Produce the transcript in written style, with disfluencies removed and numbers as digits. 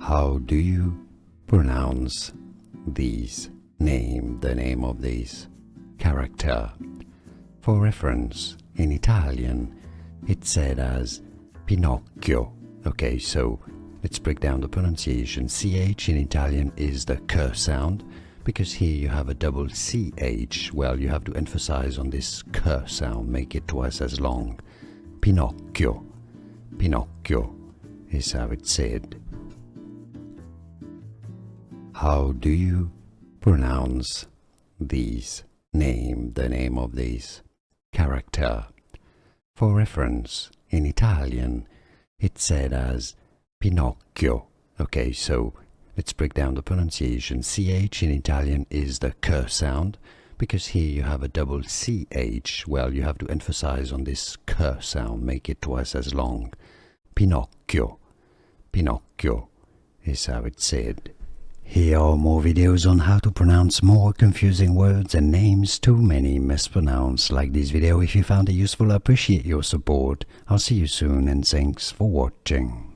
How do you pronounce these the name of this character? For reference, in Italian, it's said as Pinocchio. Okay, so let's break down the pronunciation. CH in Italian is the k sound, because here you have a double CH. Well, you have to emphasize on this k sound, make it twice as long. Pinocchio. Pinocchio is how it's said. How do you pronounce the name of this character? For reference, in Italian, it's said as Pinocchio. Okay, so let's break down the pronunciation. CH in Italian is the k sound, because here you have a double CH. Well, you have to emphasize on this k sound, make it twice as long. Pinocchio. Pinocchio is how it's said. Here are more videos on how to pronounce more confusing words and names too many mispronounced. Like this video if you found it useful. I appreciate your support. I'll see you soon and thanks for watching.